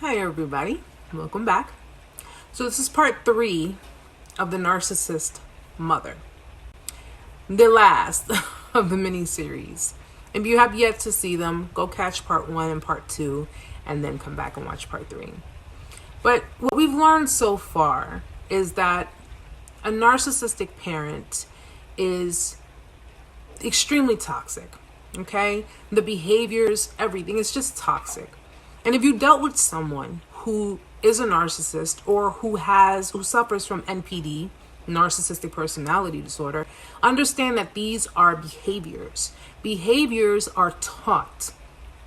Hi everybody, welcome back. So this is part 3 of the Narcissist Mother, the last of the mini-series. If you have yet to see them, go catch part 1 and part 2 and then come back and watch part 3. But what we've learned so far is that a narcissistic parent is extremely toxic, okay? The behaviors, everything is just toxic. And if you dealt with someone who is a narcissist or who suffers from NPD, narcissistic personality disorder, understand that these are behaviors. Behaviors are taught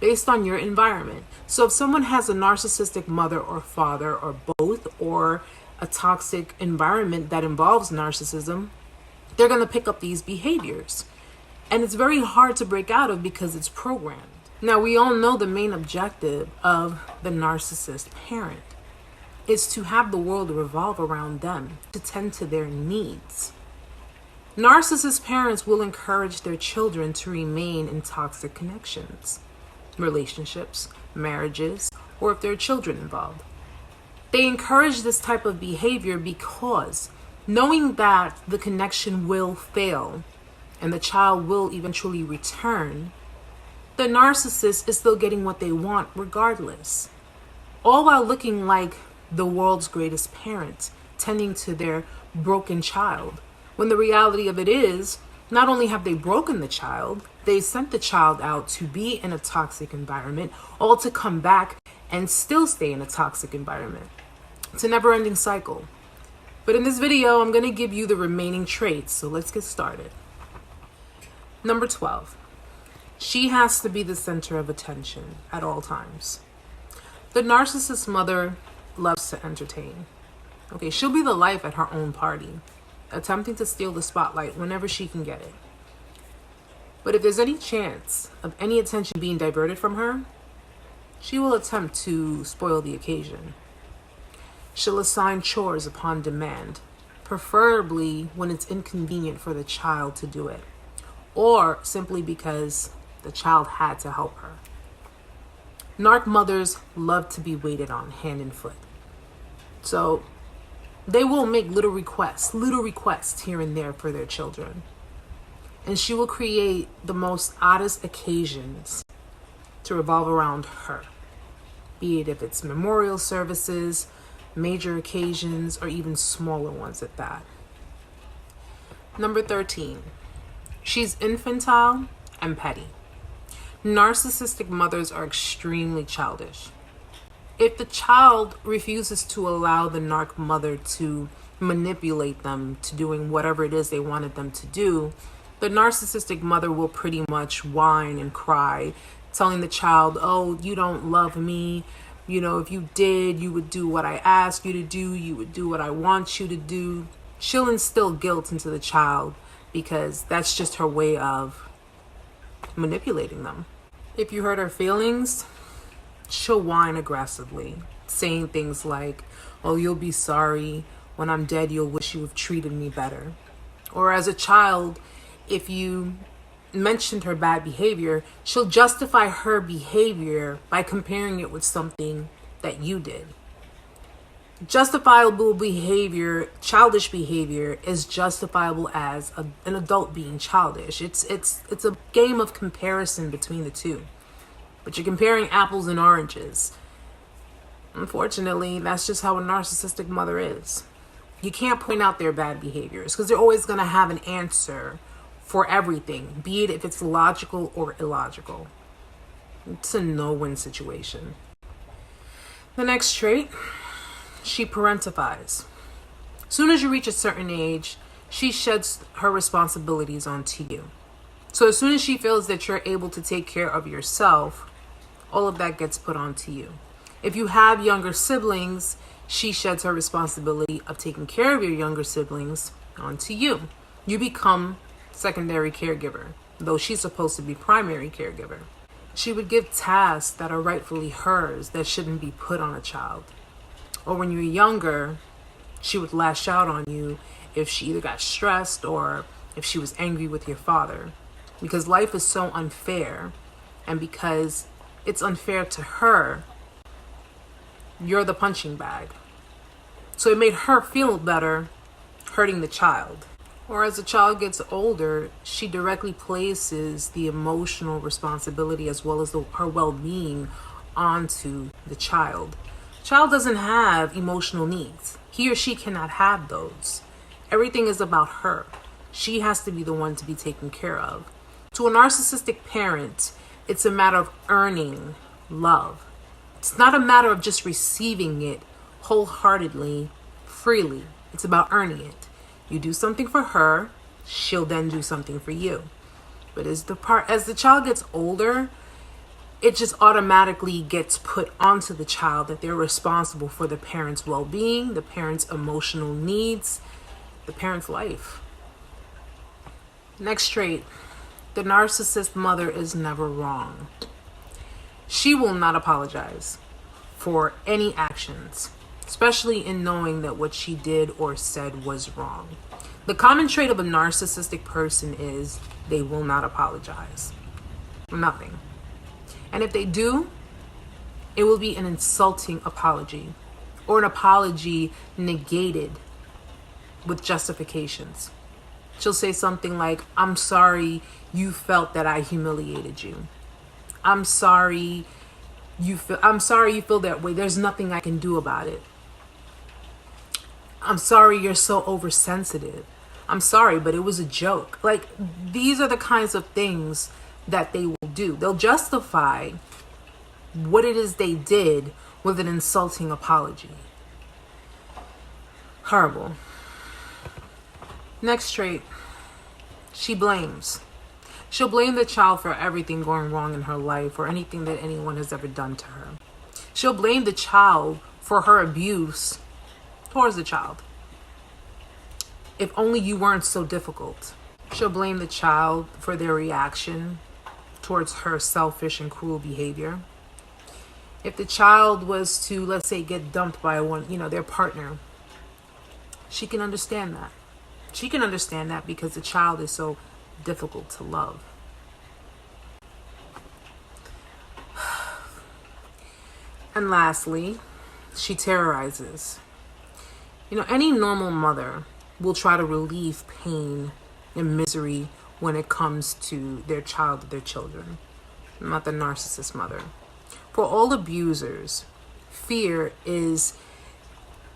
based on your environment. So if someone has a narcissistic mother or father or both, or a toxic environment that involves narcissism, they're going to pick up these behaviors. And it's very hard to break out of because it's programmed. Now, we all know the main objective of the narcissist parent is to have the world revolve around them, to tend to their needs. Narcissist parents will encourage their children to remain in toxic connections, relationships, marriages, or if there are children involved. They encourage this type of behavior because knowing that the connection will fail and the child will eventually return, the narcissist is still getting what they want regardless. All while looking like the world's greatest parent, tending to their broken child. When the reality of it is, not only have they broken the child, they sent the child out to be in a toxic environment, all to come back and still stay in a toxic environment. It's a never-ending cycle. But in this video, I'm going to give you the remaining traits, so let's get started. Number 12. She has to be the center of attention at all times. The narcissist mother loves to entertain. Okay, she'll be the life at her own party, attempting to steal the spotlight whenever she can get it. But if there's any chance of any attention being diverted from her, she will attempt to spoil the occasion. She'll assign chores upon demand, preferably when it's inconvenient for the child to do it, or simply because the child had to help her. Narc mothers love to be waited on hand and foot. So they will make little requests here and there for their children. And she will create the most oddest occasions to revolve around her. Be it if it's memorial services, major occasions, or even smaller ones at that. Number 13. She's infantile and petty. Narcissistic mothers are extremely childish. If the child refuses to allow the narc mother to manipulate them to doing whatever it is they wanted them to do, the narcissistic mother will pretty much whine and cry, telling the child, oh, you don't love me. You know, if you did, you would do what I asked you to do. You would do what I want you to do. She'll instill guilt into the child because that's just her way of manipulating them. If you hurt her feelings, she'll whine aggressively, saying things like, oh, you'll be sorry. When I'm dead, you'll wish you have treated me better. Or as a child, if you mentioned her bad behavior, she'll justify her behavior by comparing it with something that you did. Justifiable behavior, childish behavior, is justifiable as an adult being childish. It's a game of comparison between the two. But you're comparing apples and oranges. Unfortunately, that's just how a narcissistic mother is. You can't point out their bad behaviors because they're always going to have an answer for everything, be it if it's logical or illogical. It's a no-win situation. The next trait, she parentifies. Soon as you reach a certain age, she sheds her responsibilities onto you. So as soon as she feels that you're able to take care of yourself, all of that gets put onto you. If you have younger siblings, she sheds her responsibility of taking care of your younger siblings onto you. You become secondary caregiver, though she's supposed to be primary caregiver. She would give tasks that are rightfully hers that shouldn't be put on a child. Or when you're younger, she would lash out on you if she either got stressed or if she was angry with your father. Because life is so unfair, and because it's unfair to her, you're the punching bag. So it made her feel better hurting the child. Or as the child gets older, she directly places the emotional responsibility as well as her well-being onto the child. Child doesn't have emotional needs. He or she cannot have those. Everything is about her. She has to be the one to be taken care of. To a narcissistic parent, it's a matter of earning love. It's not a matter of just receiving it wholeheartedly, freely. It's about earning it. You do something for her, she'll then do something for you. But as the child gets older, it just automatically gets put onto the child that they're responsible for the parent's well-being, the parent's emotional needs, the parent's life. Next trait, the narcissist mother is never wrong. She will not apologize for any actions, especially in knowing that what she did or said was wrong. The common trait of a narcissistic person is they will not apologize for nothing. And if they do, it will be an insulting apology or an apology negated with justifications. She'll say something like, I'm sorry you felt that I humiliated you. I'm sorry you feel that way. There's nothing I can do about it. I'm sorry you're so oversensitive. I'm sorry, but it was a joke. Like, these are the kinds of things that they will do. They'll justify what it is they did with an insulting apology. Horrible. Next trait, she blames. She'll blame the child for everything going wrong in her life or anything that anyone has ever done to her. She'll blame the child for her abuse towards the child. If only you weren't so difficult. She'll blame the child for their reaction towards her selfish and cruel behavior. If the child was to, let's say, get dumped by their partner, she can understand that. She can understand that because the child is so difficult to love. And lastly, she terrorizes. Any normal mother will try to relieve pain and misery when it comes to their child or their children. Not the narcissist mother. For all abusers, fear is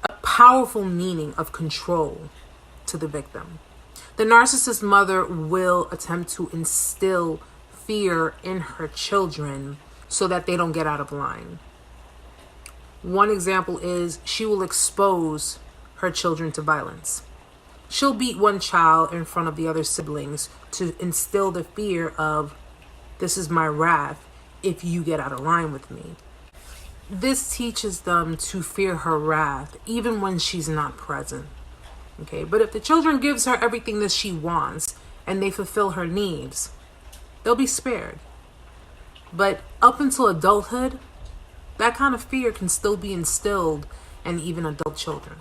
a powerful meaning of control to the victim. The narcissist mother will attempt to instill fear in her children so that they don't get out of line. One example is she will expose her children to violence. She'll beat one child in front of the other siblings to instill the fear of, this is my wrath if you get out of line with me. This teaches them to fear her wrath even when she's not present. Okay, but if the children gives her everything that she wants and they fulfill her needs, they'll be spared. But up until adulthood, that kind of fear can still be instilled in even adult children.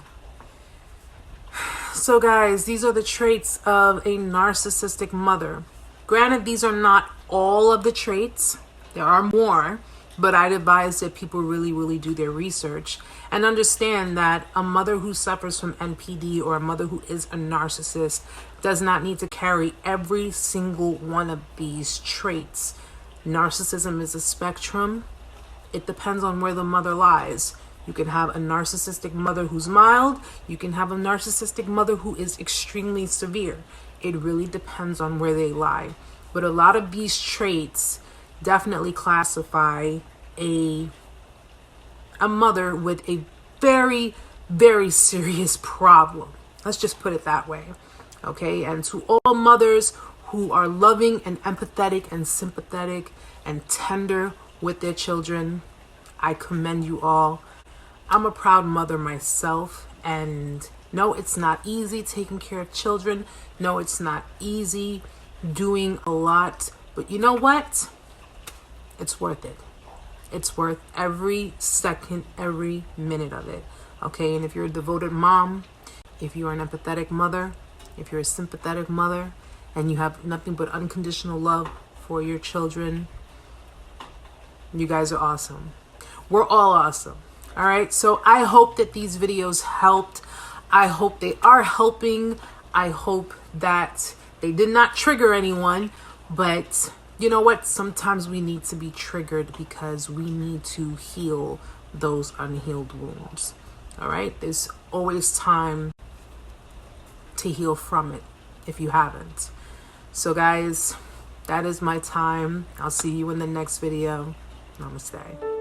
So guys, these are the traits of a narcissistic mother. Granted, these are not all of the traits. There are more, but I'd advise that people really, really do their research and understand that a mother who suffers from NPD or a mother who is a narcissist does not need to carry every single one of these traits. Narcissism is a spectrum. It depends on where the mother lies. You can have a narcissistic mother who's mild. You can have a narcissistic mother who is extremely severe. It really depends on where they lie. But a lot of these traits definitely classify a mother with a very, very serious problem. Let's just put it that way. Okay? And to all mothers who are loving and empathetic and sympathetic and tender with their children, I commend you all. I'm a proud mother myself, and no, it's not easy taking care of children. No, it's not easy doing a lot, but you know what? It's worth it. It's worth every second, every minute of it. Okay, and if you're a devoted mom, if you're an empathetic mother, if you're a sympathetic mother, and you have nothing but unconditional love for your children, you guys are awesome. We're all awesome. All right, so I hope that these videos helped. I hope they are helping. I hope that they did not trigger anyone, but you know what? Sometimes we need to be triggered because we need to heal those unhealed wounds. All right, there's always time to heal from it if you haven't. So guys, that is my time. I'll see you in the next video. Namaste.